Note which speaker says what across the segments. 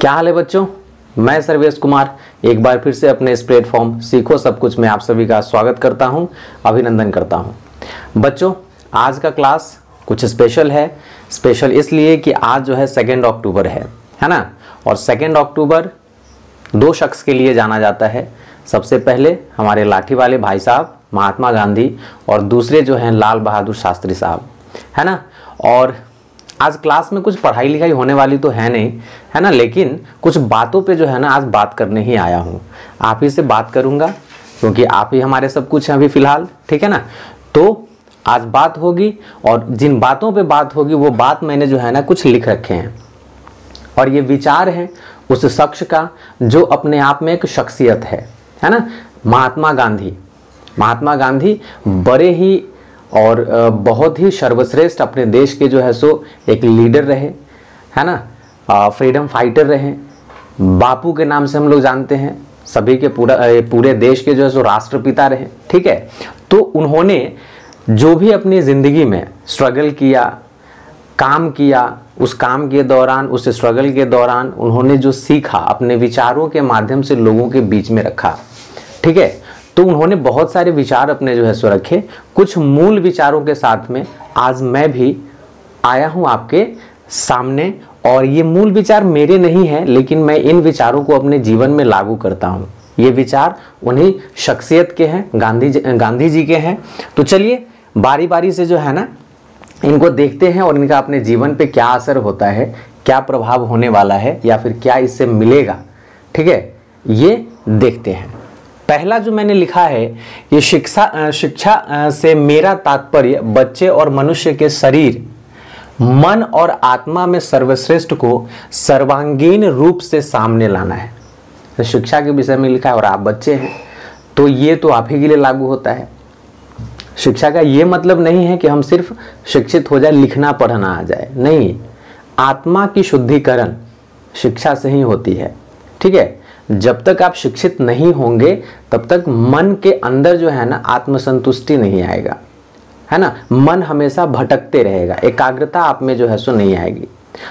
Speaker 1: क्या हाल है बच्चों, मैं सर्वेश कुमार एक बार फिर से अपने इस प्लेटफॉर्म सीखो सब कुछ में आप सभी का स्वागत करता हूं, अभिनंदन करता हूं। बच्चों आज का क्लास कुछ स्पेशल है। स्पेशल इसलिए कि आज जो है 2 अक्टूबर है ना। और 2 अक्टूबर 2 शख्स के लिए जाना जाता है। सबसे पहले हमारे लाठी वाले भाई साहब महात्मा गांधी और दूसरे जो हैं लाल बहादुर शास्त्री साहब, है ना। और आज क्लास में कुछ पढ़ाई लिखाई होने वाली तो है नहीं, है ना, लेकिन कुछ बातों पे जो है ना आज बात करने ही आया हूँ। आप ही से बात करूँगा क्योंकि आप ही हमारे सब कुछ हैं अभी फ़िलहाल, ठीक है ना। तो आज बात होगी और जिन बातों पे बात होगी वो बात मैंने जो है ना कुछ लिख रखे हैं और ये विचार हैं उस शख्स का जो अपने आप में एक शख्सियत है ना। महात्मा गांधी बड़े ही और बहुत ही सर्वश्रेष्ठ अपने देश के जो है सो एक लीडर रहे, है ना, फ्रीडम फाइटर रहे। बापू के नाम से हम लोग जानते हैं, सभी के पूरे देश के जो है सो राष्ट्रपिता रहे, ठीक है। तो उन्होंने जो भी अपनी ज़िंदगी में स्ट्रगल किया, काम किया, उस काम के दौरान, उस स्ट्रगल के दौरान उन्होंने जो सीखा अपने विचारों के माध्यम से लोगों के बीच में रखा, ठीक है। तो उन्होंने बहुत सारे विचार अपने जो है सो रखे। कुछ मूल विचारों के साथ में आज मैं भी आया हूं आपके सामने और ये मूल विचार मेरे नहीं हैं, लेकिन मैं इन विचारों को अपने जीवन में लागू करता हूं। ये विचार उन्हीं शख्सियत के हैं, गांधी जी के हैं। तो चलिए बारी बारी से जो है ना इनको देखते हैं और इनका अपने जीवन पे क्या असर होता है, क्या प्रभाव होने वाला है या फिर क्या इससे मिलेगा, ठीक है, ये देखते हैं। पहला जो मैंने लिखा है ये शिक्षा से मेरा तात्पर्य बच्चे और मनुष्य के शरीर, मन और आत्मा में सर्वश्रेष्ठ को सर्वांगीण रूप से सामने लाना है। तो शिक्षा के विषय में लिखा है और आप बच्चे हैं तो ये तो आप ही के लिए लागू होता है। शिक्षा का ये मतलब नहीं है कि हम सिर्फ शिक्षित हो जाए, लिखना पढ़ना आ जाए, नहीं। आत्मा की शुद्धिकरण शिक्षा से ही होती है, ठीक है। जब तक आप शिक्षित नहीं होंगे तब तक मन के अंदर जो है ना आत्मसंतुष्टि नहीं आएगा, है ना। मन हमेशा भटकते रहेगा, एकाग्रता आप में जो है सो नहीं आएगी।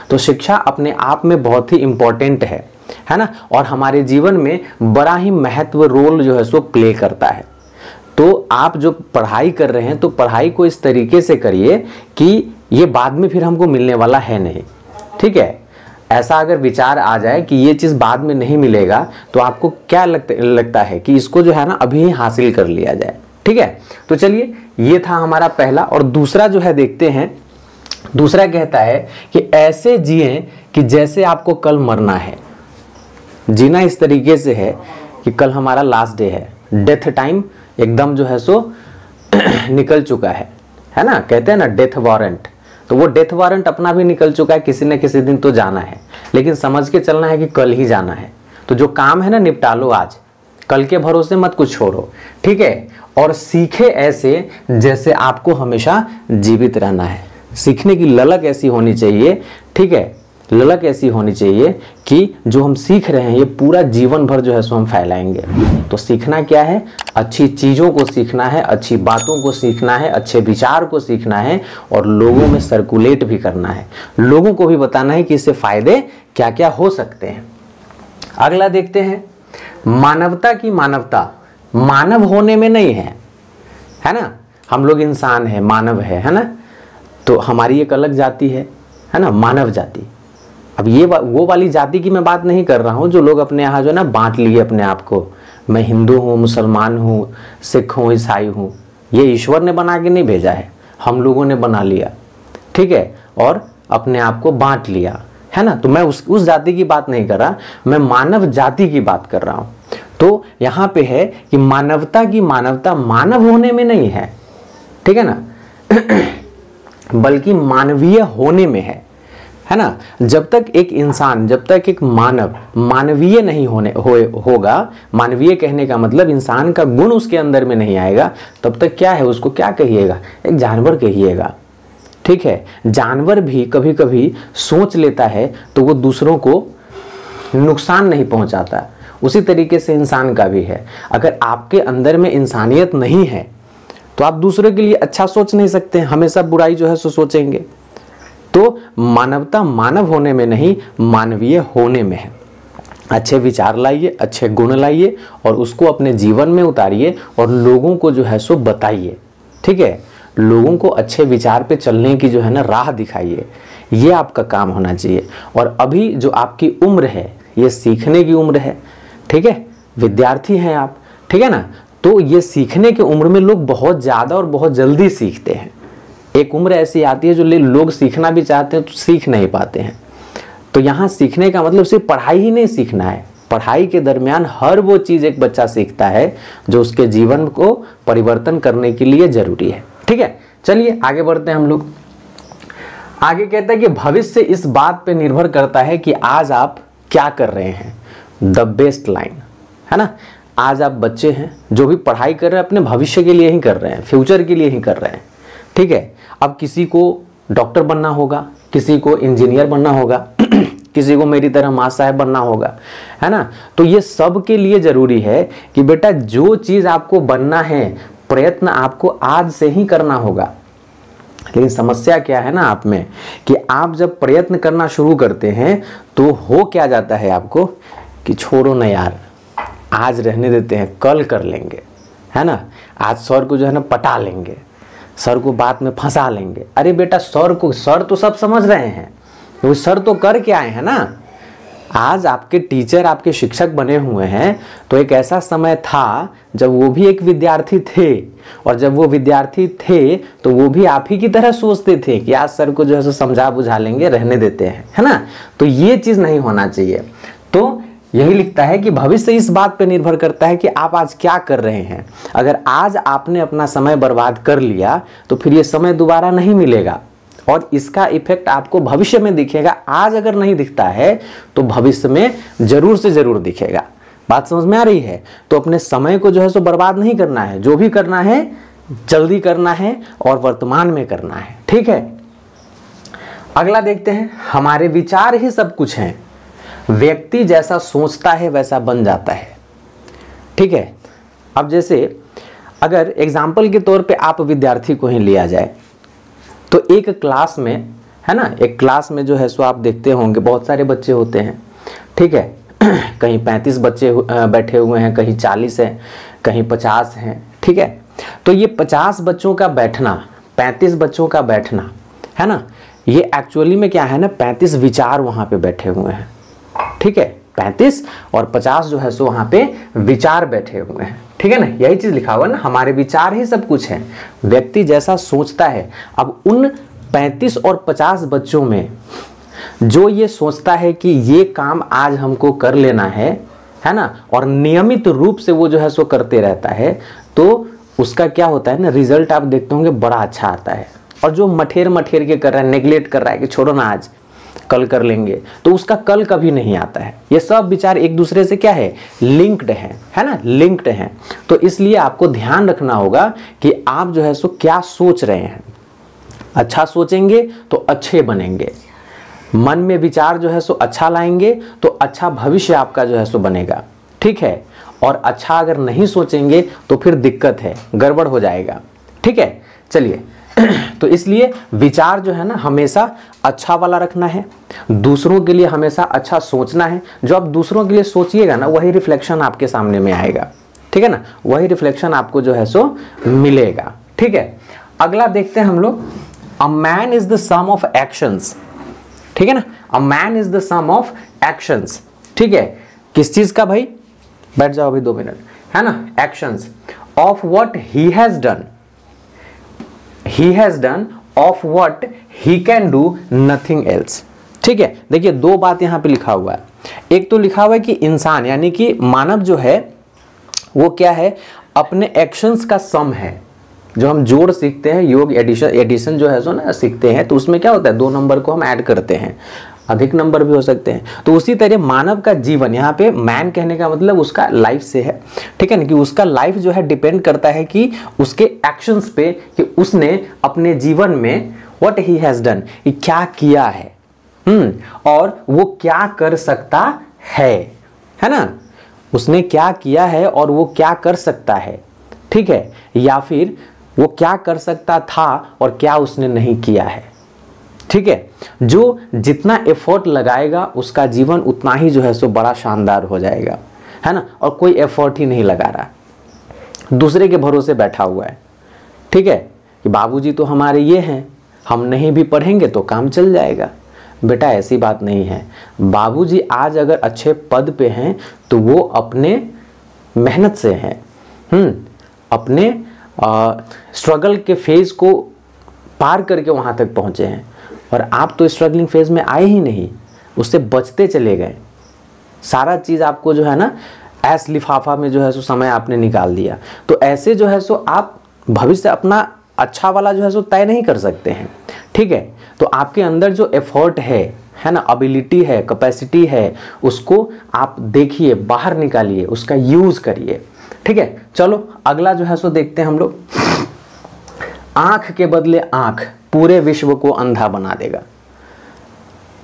Speaker 1: तो शिक्षा अपने आप में बहुत ही इम्पोर्टेंट है ना, और हमारे जीवन में बड़ा ही महत्व रोल जो है सो प्ले करता है। तो आप जो पढ़ाई कर रहे हैं तो पढ़ाई को इस तरीके से करिए कि ये बाद में फिर हमको मिलने वाला है नहीं, ठीक है। ऐसा अगर विचार आ जाए कि ये चीज़ बाद में नहीं मिलेगा तो आपको क्या लगता है कि इसको जो है ना अभी ही हासिल कर लिया जाए, ठीक है। तो चलिए ये था हमारा पहला। और दूसरा जो है देखते हैं। दूसरा कहता है कि ऐसे जिए कि जैसे आपको कल मरना है। जीना इस तरीके से है कि कल हमारा लास्ट डे है, डेथ टाइम एकदम जो है सो निकल चुका है ना। कहते हैं ना डेथ वारंट, तो वो डेथ वारंट अपना भी निकल चुका है, किसी न किसी दिन तो जाना है, लेकिन समझ के चलना है कि कल ही जाना है। तो जो काम है ना निपटा लो आज, कल के भरोसे मत कुछ छोड़ो, ठीक है। और सीखे ऐसे जैसे आपको हमेशा जीवित रहना है। सीखने की ललक ऐसी होनी चाहिए, ठीक है, ललक ऐसी होनी चाहिए कि जो हम सीख रहे हैं ये पूरा जीवन भर जो है सो हम फैलाएंगे। तो सीखना क्या है? अच्छी चीज़ों को सीखना है, अच्छी बातों को सीखना है, अच्छे विचार को सीखना है और लोगों में सर्कुलेट भी करना है। लोगों को भी बताना है कि इससे फायदे क्या क्या हो सकते हैं। अगला देखते हैं। मानवता की मानवता मानव होने में नहीं है ना। हम लोग इंसान है, मानव है ना। तो हमारी एक अलग जाति है ना, मानव जाति। अब ये वो वाली जाति की मैं बात नहीं कर रहा हूँ जो लोग अपने यहाँ जो है ना बांट लिए अपने आप को, मैं हिंदू हूँ, मुसलमान हूँ, सिख हूँ, ईसाई हूँ। ये ईश्वर ने बना के नहीं भेजा है, हम लोगों ने बना लिया, ठीक है, और अपने आप को बांट लिया, है ना। तो मैं उस जाति की बात नहीं कर रहा, मैं मानव जाति की बात कर रहा हूँ। तो यहाँ पे है कि मानवता की मानवता मानव होने में नहीं है, ठीक है ना, बल्कि मानवीय होने में है ना। जब तक एक इंसान, जब तक एक मानव मानवीय नहीं होगा, मानवीय कहने का मतलब इंसान का गुण उसके अंदर में नहीं आएगा, तब तक क्या है, उसको क्या कहिएगा, एक जानवर कहिएगा, ठीक है। जानवर भी कभी कभी सोच लेता है तो वो दूसरों को नुकसान नहीं पहुंचाता। उसी तरीके से इंसान का भी है। अगर आपके अंदर में इंसानियत नहीं है तो आप दूसरों के लिए अच्छा सोच नहीं सकते, हमेशा बुराई जो है सो सोचेंगे। तो मानवता मानव होने में नहीं, मानवीय होने में है। अच्छे विचार लाइए, अच्छे गुण लाइए और उसको अपने जीवन में उतारिए और लोगों को जो है सो बताइए। ठीक है, लोगों को अच्छे विचार पे चलने की जो है ना राह दिखाइए, ये आपका काम होना चाहिए। और अभी जो आपकी उम्र है ये सीखने की उम्र है। ठीक है, विद्यार्थी हैं आप, ठीक है ना, तो ये सीखने की उम्र में लोग बहुत ज़्यादा और बहुत जल्दी सीखते हैं। एक उम्र ऐसी आती है जो लोग सीखना भी चाहते हैं तो सीख नहीं पाते हैं। तो यहाँ सीखने का मतलब सिर्फ पढ़ाई ही नहीं सीखना है, पढ़ाई के दरमियान हर वो चीज़ एक बच्चा सीखता है जो उसके जीवन को परिवर्तन करने के लिए जरूरी है। ठीक है, चलिए आगे बढ़ते हैं हम लोग। आगे कहता है कि भविष्य इस बात पे निर्भर करता है कि आज आप क्या कर रहे हैं। द बेस्ट लाइन है ना, आज आप बच्चे हैं, जो भी पढ़ाई कर रहे हैं अपने भविष्य के लिए ही कर रहे हैं, फ्यूचर के लिए ही कर रहे हैं। ठीक है, अब किसी को डॉक्टर बनना होगा, किसी को इंजीनियर बनना होगा, किसी को मेरी तरह माँ साहब बनना होगा, है ना। तो ये सब के लिए जरूरी है कि बेटा जो चीज़ आपको बनना है प्रयत्न आपको आज से ही करना होगा। लेकिन समस्या क्या है ना आप में कि आप जब प्रयत्न करना शुरू करते हैं तो हो क्या जाता है आपको कि छोड़ो ना यार, आज रहने देते हैं, कल कर लेंगे, है ना। आज सर को जो है ना पटा लेंगे, सर को बात में फंसा लेंगे। अरे बेटा सर तो सब समझ रहे हैं, वो सर तो कर के आए हैं ना। आज आपके टीचर आपके शिक्षक बने हुए हैं तो एक ऐसा समय था जब वो भी एक विद्यार्थी थे, और जब वो विद्यार्थी थे तो वो भी आप ही की तरह सोचते थे कि आज सर को जो है सो समझा बुझा लेंगे, रहने देते हैं, है ना। तो ये चीज़ नहीं होना चाहिए। तो यही लिखता है कि भविष्य इस बात पर निर्भर करता है कि आप आज क्या कर रहे हैं। अगर आज आपने अपना समय बर्बाद कर लिया तो फिर ये समय दोबारा नहीं मिलेगा और इसका इफेक्ट आपको भविष्य में दिखेगा। आज अगर नहीं दिखता है तो भविष्य में जरूर से जरूर दिखेगा। बात समझ में आ रही है। तो अपने समय को जो है सो बर्बाद नहीं करना है, जो भी करना है जल्दी करना है और वर्तमान में करना है। ठीक है, अगला देखते हैं। हमारे विचार ही सब कुछ हैं, व्यक्ति जैसा सोचता है वैसा बन जाता है। ठीक है, अब जैसे अगर एग्जाम्पल के तौर पे आप विद्यार्थी को ही लिया जाए तो एक क्लास में, है ना, एक क्लास में जो है सो आप देखते होंगे बहुत सारे बच्चे होते हैं। ठीक है, कहीं 35 बच्चे बैठे हुए हैं, कहीं 40 हैं, कहीं 50 हैं। ठीक है, तो ये 50 बच्चों का बैठना, 35 बच्चों का बैठना, है ना, ये एक्चुअली में क्या है ना, 35 विचार वहाँ पे बैठे हुए हैं। ठीक है, 35 और 50 जो है सो वहाँ पे विचार बैठे हुए हैं। ठीक है ना, यही चीज लिखा हुआ ना, हमारे विचार ही सब कुछ है, व्यक्ति जैसा सोचता है। अब उन 35 और 50 बच्चों में जो ये सोचता है कि ये काम आज हमको कर लेना है ना, और नियमित रूप से वो जो है सो करते रहता है, तो उसका क्या होता है ना, रिजल्ट आप देखते होंगे बड़ा अच्छा आता है। और जो मठेर के कर रहा है, नेग्लेक्ट कर रहा है कि छोड़ो ना आज कल कर लेंगे, तो उसका कल कभी नहीं आता है। ये सब विचार एक दूसरे से क्या है, लिंक्ड है ना, लिंक्ड है। तो इसलिए आपको ध्यान रखना होगा कि आप जो है सो क्या सोच रहे हैं। अच्छा सोचेंगे तो अच्छे बनेंगे, मन में विचार जो है सो अच्छा लाएंगे तो अच्छा भविष्य आपका जो है सो बनेगा। ठीक है, और अच्छा अगर नहीं सोचेंगे तो फिर दिक्कत है, गड़बड़ हो जाएगा। ठीक है, चलिए तो इसलिए विचार जो है ना हमेशा अच्छा वाला रखना है, दूसरों के लिए हमेशा अच्छा सोचना है। जो आप दूसरों के लिए सोचिएगा ना वही रिफ्लेक्शन आपके सामने में आएगा। ठीक है ना, वही रिफ्लेक्शन आपको जो है सो मिलेगा। ठीक है, अगला देखते हैं हम लोग। A man is the sum of actions. ठीक है ना, a man is the sum of actions. ठीक है, किस चीज का भाई, बैठ जाओ अभी 2 मिनट, है ना, actions of what he has done. He has done of what he can do, nothing else। ठीक है, देखिए 2 बात यहां पे लिखा हुआ है। एक तो लिखा हुआ है कि इंसान यानी कि मानव जो है वो क्या है, अपने एक्शंस का सम है। जो हम जोड़ सीखते हैं, योग एडिशन जो है सो ना सीखते हैं, तो उसमें क्या होता है 2 नंबर को हम ऐड करते हैं, अधिक नंबर भी हो सकते हैं। तो उसी तरह मानव का जीवन, यहाँ पे मैन कहने का मतलब उसका लाइफ से है। ठीक है ना, कि उसका लाइफ जो है डिपेंड करता है कि उसके एक्शंस पे, कि उसने अपने जीवन में व्हाट ही हैज डन, क्या किया है, और वो क्या कर सकता है ना, उसने क्या किया है और वो क्या कर सकता है। ठीक है, या फिर वो क्या कर सकता था और क्या उसने नहीं किया है। ठीक है, जो जितना एफर्ट लगाएगा उसका जीवन उतना ही जो है सो बड़ा शानदार हो जाएगा, है ना। और कोई एफर्ट ही नहीं लगा रहा, दूसरे के भरोसे बैठा हुआ है, ठीक है, कि बाबूजी तो हमारे ये हैं, हम नहीं भी पढ़ेंगे तो काम चल जाएगा। बेटा ऐसी बात नहीं है। बाबूजी आज अगर अच्छे पद पे हैं तो वो अपने मेहनत से हैं, अपने स्ट्रगल के फेज को पार करके वहाँ तक पहुँचे हैं। और आप तो स्ट्रगलिंग फेज में आए ही नहीं, उससे बचते चले गए। सारा चीज़ आपको जो है ना ऐस लिफाफा में जो है सो समय आपने निकाल दिया। तो ऐसे जो है सो आप भविष्य अपना अच्छा वाला जो है सो तय नहीं कर सकते हैं, ठीक है। तो आपके अंदर जो एफर्ट है ना, एबिलिटी है, कैपेसिटी है, उसको आप देखिए, बाहर निकालिए, उसका यूज करिए, ठीक है। चलो अगला जो है सो देखते हैं हम लोग। आंख के बदले आंख पूरे विश्व को अंधा बना देगा।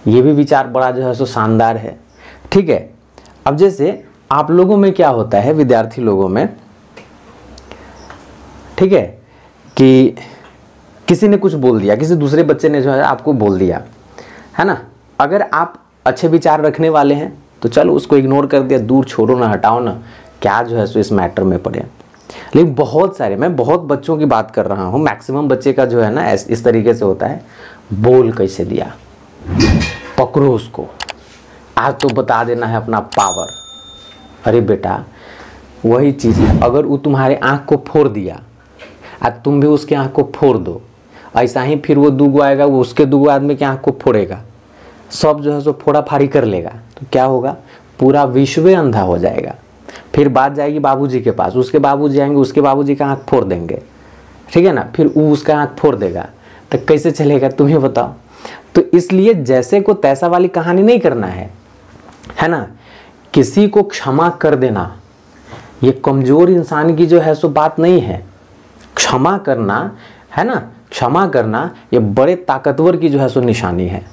Speaker 1: ये भी विचार बड़ा जो है सो शानदार है, ठीक है। अब जैसे आप लोगों में क्या होता है, विद्यार्थी लोगों में, ठीक है, कि किसी ने कुछ बोल दिया, किसी दूसरे बच्चे ने जो है आपको बोल दिया, है ना। अगर आप अच्छे विचार रखने वाले हैं तो चलो उसको इग्नोर कर दिया, दूर छोड़ो ना, हटाओ ना, क्या जो है सो इस मैटर में पड़े। लेकिन बहुत सारे, मैं बहुत बच्चों की बात कर रहा हूँ, मैक्सिमम बच्चे का जो है ना इस तरीके से होता है, बोल कैसे दिया, पकड़ो उसको, आज तो बता देना है अपना पावर। अरे बेटा वही चीज़ है, अगर वो तुम्हारे आँख को फोड़ दिया, आज तुम भी उसके आँख को फोड़ दो, ऐसा ही फिर वो दूगो आएगा, वो उसके दूगो आदमी के आँख को फोड़ेगा, सब जो है सो फोड़ा फाड़ी कर लेगा, तो क्या होगा, पूरा विश्व अंधा हो जाएगा। फिर बात जाएगी बाबूजी के पास, उसके बाबूजी आएंगे, उसके बाबूजी का आँख फोड़ देंगे, ठीक है ना, फिर वो उसका आँख फोड़ देगा, तो कैसे चलेगा तुम ही बताओ। तो इसलिए जैसे को तैसा वाली कहानी नहीं करना है ना। किसी को क्षमा कर देना ये कमजोर इंसान की जो है सो बात नहीं है। क्षमा करना, है ना, क्षमा करना ये बड़े ताकतवर की जो है सो निशानी है।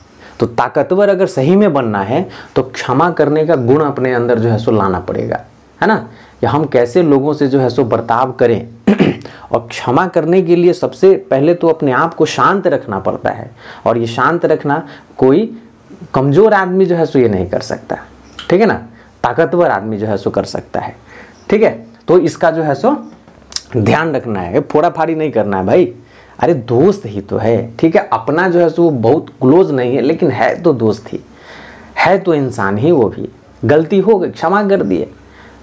Speaker 1: तो ताकतवर अगर सही में बनना है तो क्षमा करने का गुण अपने अंदर जो है सो लाना पड़ेगा, है ना, कि हम कैसे लोगों से जो है सो बर्ताव करें। और क्षमा करने के लिए सबसे पहले तो अपने आप को शांत रखना पड़ता है, और ये शांत रखना कोई कमजोर आदमी जो है सो ये नहीं कर सकता, ठीक है ना, ताकतवर आदमी जो है सो कर सकता है, ठीक है। तो इसका जो है सो ध्यान रखना है, फोड़ा फाड़ी नहीं करना है भाई। अरे दोस्त ही तो है, ठीक है, अपना जो है सो बहुत क्लोज नहीं है, लेकिन है तो दोस्त ही है, तो इंसान ही वो भी। गलती हो गई क्षमा कर दिए,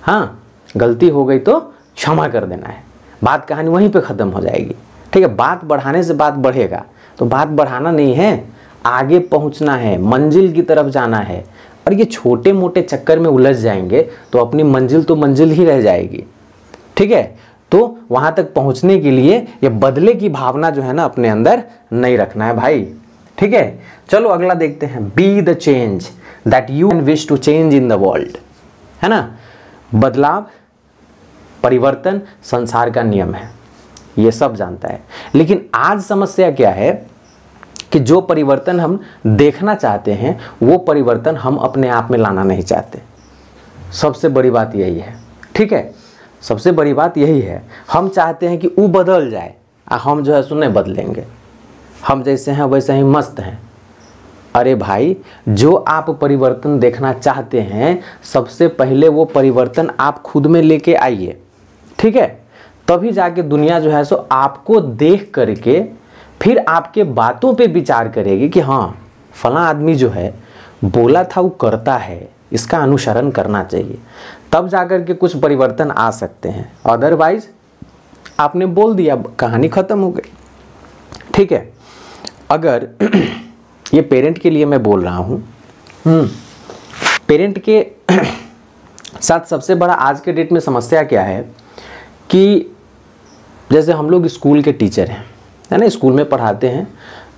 Speaker 1: हाँ गलती हो गई तो क्षमा कर देना है, बात कहानी वहीं पे ख़त्म हो जाएगी, ठीक है। बात बढ़ाने से बात बढ़ेगा, तो बात बढ़ाना नहीं है, आगे पहुंचना है, मंजिल की तरफ जाना है। और ये छोटे मोटे चक्कर में उलझ जाएंगे तो अपनी मंजिल तो मंजिल ही रह जाएगी, ठीक है। तो वहां तक पहुंचने के लिए ये बदले की भावना जो है ना अपने अंदर नहीं रखना है भाई, ठीक है। चलो अगला देखते हैं। Be the change that you wish to change in the world, है ना। बदलाव, परिवर्तन संसार का नियम है, ये सब जानता है। लेकिन आज समस्या क्या है कि जो परिवर्तन हम देखना चाहते हैं वो परिवर्तन हम अपने आप में लाना नहीं चाहते। सबसे बड़ी बात यही है, ठीक है, सबसे बड़ी बात यही है। हम चाहते हैं कि वो बदल जाए, हम जो है सो नहीं बदलेंगे, हम जैसे हैं वैसे ही मस्त हैं। अरे भाई, जो आप परिवर्तन देखना चाहते हैं सबसे पहले वो परिवर्तन आप खुद में लेके आइए, ठीक है। तभी जाके दुनिया जो है सो आपको देख करके फिर आपके बातों पे विचार करेगी कि हाँ फला आदमी जो है बोला था वो करता है, इसका अनुसरण करना चाहिए। तब जाकर के कुछ परिवर्तन आ सकते हैं, अदरवाइज आपने बोल दिया कहानी खत्म हो गई, ठीक है। अगर ये पेरेंट के लिए मैं बोल रहा हूँ, पेरेंट के साथ सबसे बड़ा आज के डेट में समस्या क्या है कि जैसे हम लोग स्कूल के टीचर हैं, है ना, स्कूल में पढ़ाते हैं,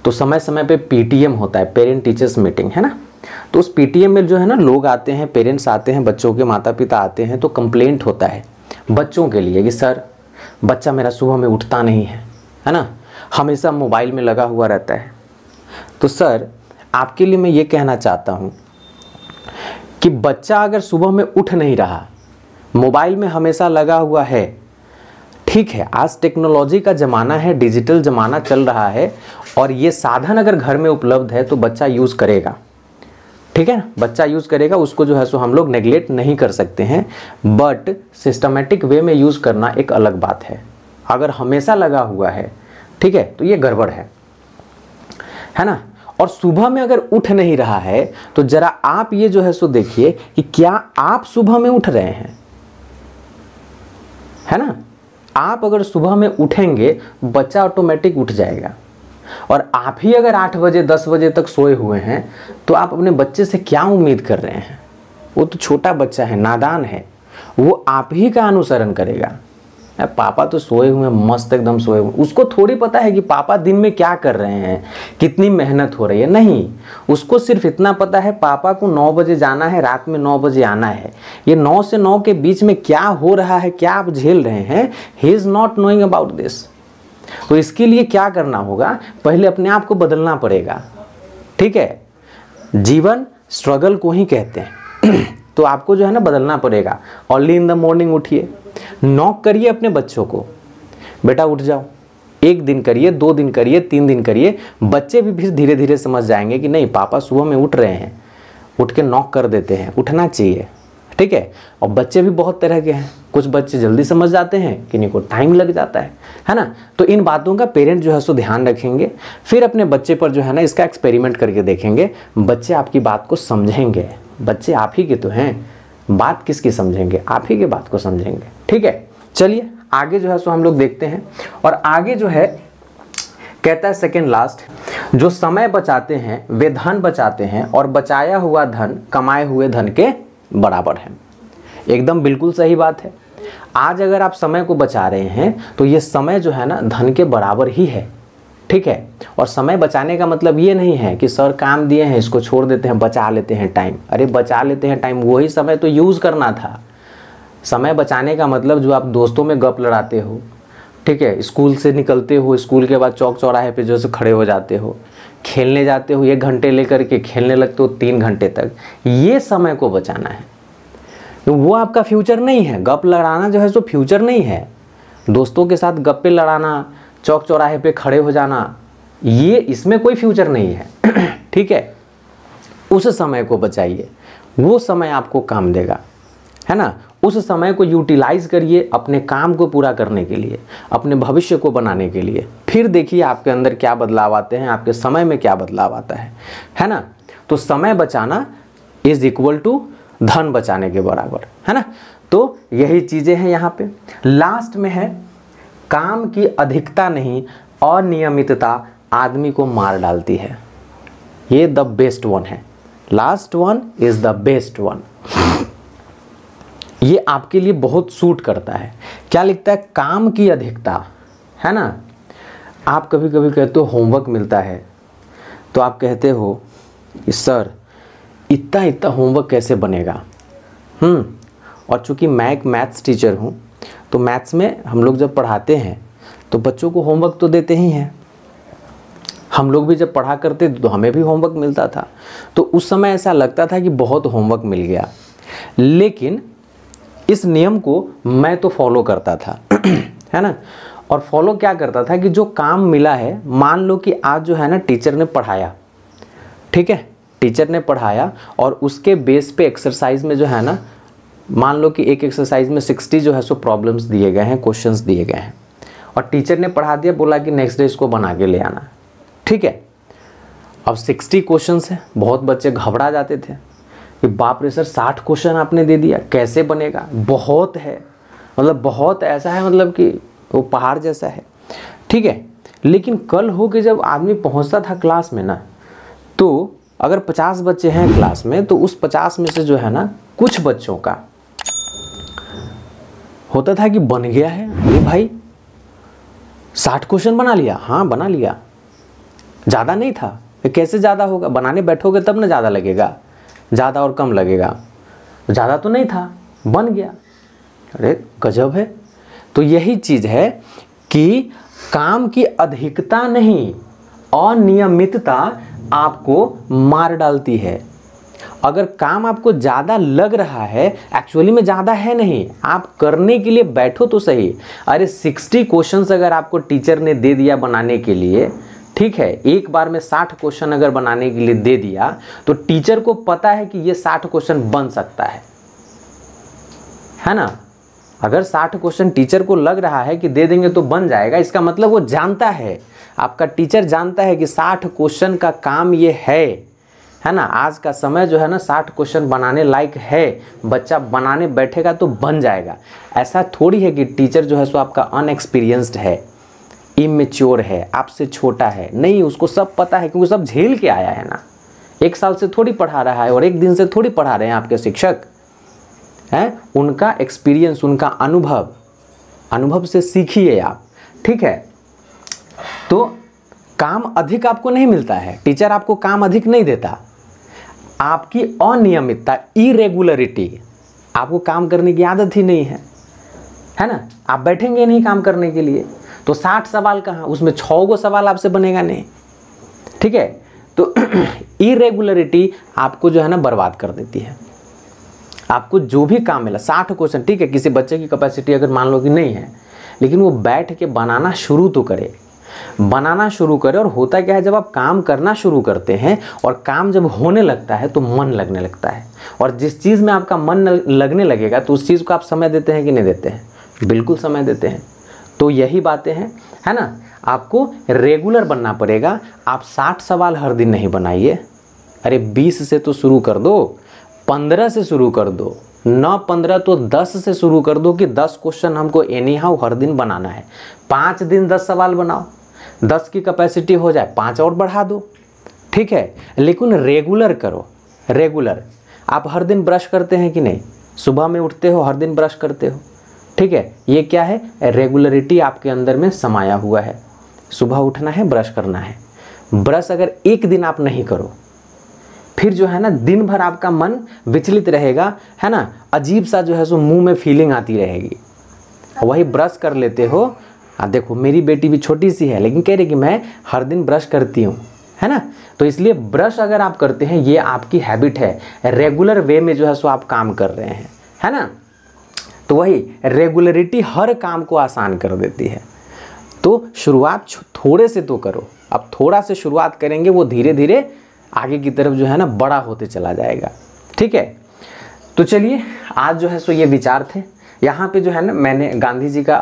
Speaker 1: तो समय समय पे पीटीएम होता है, पेरेंट टीचर्स मीटिंग, है ना। तो उस पीटीएम में जो है ना लोग आते हैं, पेरेंट्स आते हैं, बच्चों के माता पिता आते हैं, तो कंप्लेंट होता है बच्चों के लिए कि सर बच्चा मेरा सुबह में उठता नहीं है ना, हमेशा मोबाइल में लगा हुआ रहता है। तो सर आपके लिए मैं ये कहना चाहता हूँ कि बच्चा अगर सुबह में उठ नहीं रहा, मोबाइल में हमेशा लगा हुआ है, ठीक है, आज टेक्नोलॉजी का ज़माना है, डिजिटल ज़माना चल रहा है, और ये साधन अगर घर में उपलब्ध है तो बच्चा यूज़ करेगा। ठीक है ना, बच्चा यूज़ करेगा, उसको जो है सो हम लोग नेग्लेक्ट नहीं कर सकते हैं, बट सिस्टमेटिक वे में यूज़ करना एक अलग बात है। अगर हमेशा लगा हुआ है, ठीक है, तो ये गड़बड़ है ना। और सुबह में अगर उठ नहीं रहा है तो जरा आप ये जो है सो देखिए कि क्या आप सुबह में उठ रहे हैं, है ना। आप अगर सुबह में उठेंगे बच्चा ऑटोमेटिक उठ जाएगा। और आप ही अगर 8 बजे 10 बजे तक सोए हुए हैं तो आप अपने बच्चे से क्या उम्मीद कर रहे हैं? वो तो छोटा बच्चा है, नादान है, वो आप ही का अनुसरण करेगा। पापा तो सोए हुए मस्त एकदम सोए हुए, उसको थोड़ी पता है कि पापा दिन में क्या कर रहे हैं, कितनी मेहनत हो रही है। नहीं, उसको सिर्फ इतना पता है पापा को 9 बजे जाना है, रात में 9 बजे आना है। ये 9 से 9 के बीच में क्या हो रहा है, क्या आप झेल रहे हैं, he is not knowing about this. तो इसके लिए क्या करना होगा, पहले अपने आप को बदलना पड़ेगा। ठीक है, जीवन स्ट्रगल को ही कहते हैं। तो आपको जो है ना बदलना पड़ेगा। अर्ली इन द मॉर्निंग उठिए, नॉक करिए अपने बच्चों को, बेटा उठ जाओ। 1 दिन करिए, 2 दिन करिए, 3 दिन करिए, बच्चे भी फिर धीरे धीरे समझ जाएंगे कि नहीं पापा सुबह में उठ रहे हैं, उठ के नॉक कर देते हैं, उठना चाहिए। ठीक है, और बच्चे भी बहुत तरह के हैं, कुछ बच्चे जल्दी समझ जाते हैं, किन्हीं को टाइम लग जाता है ना। तो इन बातों का पेरेंट जो है सो ध्यान रखेंगे, फिर अपने बच्चे पर जो है ना इसका एक्सपेरिमेंट करके देखेंगे। बच्चे आपकी बात को समझेंगे, बच्चे आप ही के तो हैं, बात किसकी समझेंगे, आप ही के बात को समझेंगे। ठीक है, चलिए आगे जो है सो हम लोग देखते हैं। और आगे जो है कहता है सेकेंड लास्ट, जो समय बचाते हैं वे धन बचाते हैं, और बचाया हुआ धन कमाए हुए धन के बराबर है। एकदम बिल्कुल सही बात है। आज अगर आप समय को बचा रहे हैं तो ये समय जो है ना धन के बराबर ही है। ठीक है, और समय बचाने का मतलब ये नहीं है कि सर काम दिए हैं इसको छोड़ देते हैं, बचा लेते हैं टाइम। अरे बचा लेते हैं टाइम, वही समय तो यूज़ करना था। समय बचाने का मतलब जो आप दोस्तों में गप लड़ाते हो, ठीक है, स्कूल से निकलते हो, स्कूल के बाद चौक चौराहे पे जो से खड़े हो जाते हो, खेलने जाते हो, 1 घंटे लेकर के खेलने लगते हो 3 घंटे तक, ये समय को बचाना है। तो वो आपका फ्यूचर नहीं है। गप लड़ाना जो है सो फ्यूचर नहीं है। दोस्तों के साथ गप्पे लड़ाना, चौक चौराहे पे खड़े हो जाना, ये इसमें कोई फ्यूचर नहीं है। ठीक है, उस समय को बचाइए, वो समय आपको काम देगा, है ना। उस समय को यूटिलाइज करिए अपने काम को पूरा करने के लिए, अपने भविष्य को बनाने के लिए। फिर देखिए आपके अंदर क्या बदलाव आते हैं, आपके समय में क्या बदलाव आता है ना। तो समय बचाना इज इक्वल टू धन बचाने के बराबर, है ना। तो यही चीजें हैं यहाँ पे। लास्ट में है काम की अधिकता नहीं, अनियमितता आदमी को मार डालती है। ये द बेस्ट वन है, last one is the best one. ये आपके लिए बहुत सूट करता है। क्या लिखता है, काम की अधिकता, है ना। आप कभी कभी कहते हो होमवर्क मिलता है तो आप कहते हो कि सर इतना इतना होमवर्क कैसे बनेगा। और चूंकि मैं एक मैथ्स टीचर हूँ तो मैथ्स में हम लोग जब पढ़ाते हैं तो बच्चों को होमवर्क तो देते ही हैं। हम लोग भी जब पढ़ा करते तो हमें भी होमवर्क मिलता था। तो उस समय ऐसा लगता था कि बहुत होमवर्क मिल गया, लेकिन इस नियम को मैं तो फॉलो करता था, है ना। और फॉलो क्या करता था कि जो काम मिला है, मान लो कि आज जो है ना टीचर ने पढ़ाया, ठीक है, टीचर ने पढ़ाया और उसके बेस पे एक्सरसाइज में जो है ना, मान लो कि एक एक्सरसाइज में 60 जो है सो प्रॉब्लम्स दिए गए हैं, क्वेश्चंस दिए गए हैं, और टीचर ने पढ़ा दिया, बोला कि नेक्स्ट डे इसको बना के ले आना। ठीक है, अब 60 क्वेश्चंस है, बहुत बच्चे घबरा जाते थे कि बाप रे सर 60 क्वेश्चन आपने दे दिया, कैसे बनेगा, बहुत है, मतलब बहुत ऐसा है, मतलब कि वो पहाड़ जैसा है। ठीक है, लेकिन कल हो के जब आदमी पहुंचता था क्लास में ना, तो अगर 50 बच्चे हैं क्लास में तो उस 50 में से जो है ना कुछ बच्चों का होता था कि बन गया है। अरे भाई 60 क्वेश्चन बना लिया, हाँ बना लिया, ज़्यादा नहीं था। कैसे ज़्यादा होगा, बनाने बैठोगे तब ना ज़्यादा लगेगा, ज़्यादा और कम लगेगा, ज़्यादा तो नहीं था, बन गया। अरे गजब है। तो यही चीज़ है कि काम की अधिकता नहीं, अनियमितता आपको मार डालती है। अगर काम आपको ज़्यादा लग रहा है, एक्चुअली में ज़्यादा है नहीं, आप करने के लिए बैठो तो सही। अरे 60 क्वेश्चंस अगर आपको टीचर ने दे दिया बनाने के लिए, ठीक है, एक बार में 60 क्वेश्चन अगर बनाने के लिए दे दिया, तो टीचर को पता है कि ये 60 क्वेश्चन बन सकता है ना। अगर 60 क्वेश्चन टीचर को लग रहा है कि दे देंगे तो बन जाएगा, इसका मतलब वो जानता है, आपका टीचर जानता है कि 60 क्वेश्चन का काम ये है ना। आज का समय जो है ना 60 क्वेश्चन बनाने लायक है, बच्चा बनाने बैठेगा तो बन जाएगा। ऐसा थोड़ी है कि टीचर जो है सो आपका अनएक्सपीरियंस्ड है, इमेच्योर है, आपसे छोटा है, नहीं, उसको सब पता है क्योंकि सब झेल के आया है ना। 1 साल से थोड़ी पढ़ा रहा है और 1 दिन से थोड़ी पढ़ा रहे हैं आपके शिक्षक हैं। उनका एक्सपीरियंस, उनका अनुभव से सीखिए आप, ठीक है। तो काम अधिक आपको नहीं मिलता है, टीचर आपको काम अधिक नहीं देता, आपकी अनियमितता, इरेगुलरिटी, आपको काम करने की आदत ही नहीं है ना। आप बैठेंगे नहीं काम करने के लिए, तो 60 सवाल कहाँ, उसमें 6 गो सवाल आपसे बनेगा नहीं, ठीक है। तो इरेगुलरिटी आपको जो है ना बर्बाद कर देती है। आपको जो भी काम मिला 60 क्वेश्चन, ठीक है, किसी बच्चे की कैपेसिटी अगर मान लो कि नहीं है, लेकिन वो बैठ के बनाना शुरू तो करे, बनाना शुरू करे। और होता क्या है, जब आप काम करना शुरू करते हैं और काम जब होने लगता है तो मन लगने लगता है, और जिस चीज़ में आपका मन लगने लगेगा तो उस चीज़ को आप समय देते हैं कि नहीं देते हैं? बिल्कुल समय देते हैं। तो यही बातें हैं, है ना। आपको रेगुलर बनना पड़ेगा। आप 60 सवाल हर दिन नहीं बनाइए, अरे 20 से तो शुरू कर दो, 15 से शुरू कर दो, न 15 तो 10 से शुरू कर दो कि 10 क्वेश्चन हमको एनी हाउ हर दिन बनाना है। 5 दिन 10 सवाल बनाओ, 10 की कैपेसिटी हो जाए, 5 और बढ़ा दो, ठीक है। लेकिन रेगुलर करो, रेगुलर। आप हर दिन ब्रश करते हैं कि नहीं? सुबह में उठते हो, हर दिन ब्रश करते हो, ठीक है। ये क्या है? रेगुलरिटी आपके अंदर में समाया हुआ है। सुबह उठना है, ब्रश करना है। ब्रश अगर एक दिन आप नहीं करो, फिर जो है ना दिन भर आपका मन विचलित रहेगा, है ना, अजीब सा जो है सो मुंह में फीलिंग आती रहेगी। वही ब्रश कर लेते हो, देखो मेरी बेटी भी छोटी सी है लेकिन कह रही कि मैं हर दिन ब्रश करती हूँ, है ना। तो इसलिए ब्रश अगर आप करते हैं, ये आपकी हैबिट है, रेगुलर वे में जो है सो आप काम कर रहे हैं, है ना। तो वही रेगुलरिटी हर काम को आसान कर देती है। तो शुरुआत थोड़े से तो करो। अब थोड़ा से शुरुआत करेंगे, वो धीरे धीरे आगे की तरफ जो है ना बड़ा होते चला जाएगा, ठीक है। तो चलिए, आज जो है सो ये विचार थे। यहाँ पे जो है ना मैंने गांधी जी का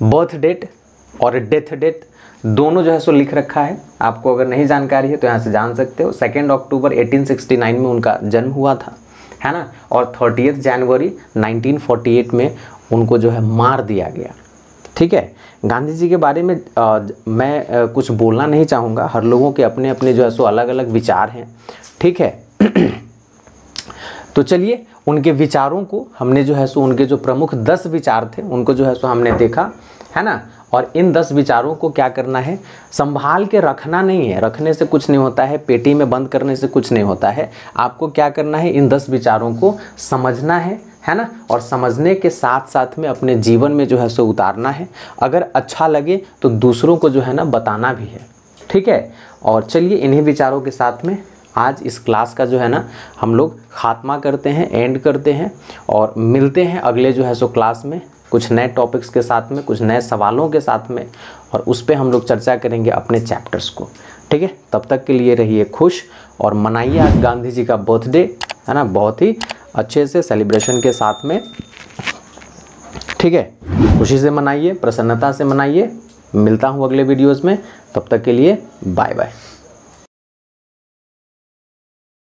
Speaker 1: बर्थ डेट और डेथ डेट दोनों जो है सो लिख रखा है। आपको अगर नहीं जानकारी है तो यहाँ से जान सकते हो। 2 अक्टूबर 1869 में उनका जन्म हुआ था, है ना, और 30 जनवरी 1948 में उनको जो है मार दिया गया, ठीक है। गांधी जी के बारे में मैं कुछ बोलना नहीं चाहूँगा। हर लोगों के अपने अपने जो है सो अलग अलग विचार हैं, ठीक है। तो चलिए, उनके विचारों को हमने जो है सो उनके जो प्रमुख 10 विचार थे उनको जो है सो हमने देखा, है ना। और इन 10 विचारों को क्या करना है, संभाल के रखना नहीं है। रखने से कुछ नहीं होता है, पेटी में बंद करने से कुछ नहीं होता है। आपको क्या करना है, इन 10 विचारों को समझना है ना, और समझने के साथ साथ में अपने जीवन में जो है सो उतारना है। अगर अच्छा लगे तो दूसरों को जो है ना बताना भी है, ठीक है। और चलिए, इन्हीं विचारों के साथ में आज इस क्लास का जो है ना हम लोग खात्मा करते हैं, एंड करते हैं, और मिलते हैं अगले जो है सो क्लास में कुछ नए टॉपिक्स के साथ में, कुछ नए सवालों के साथ में, और उस पर हम लोग चर्चा करेंगे अपने चैप्टर्स को, ठीक है। तब तक के लिए रहिए खुश और मनाइए आज गांधी जी का बर्थडे, है ना, बहुत ही अच्छे से सेलिब्रेशन के साथ में, ठीक है। खुशी से मनाइए, प्रसन्नता से मनाइए। मिलता हूँ अगले वीडियोज़ में, तब तक के लिए बाय बाय।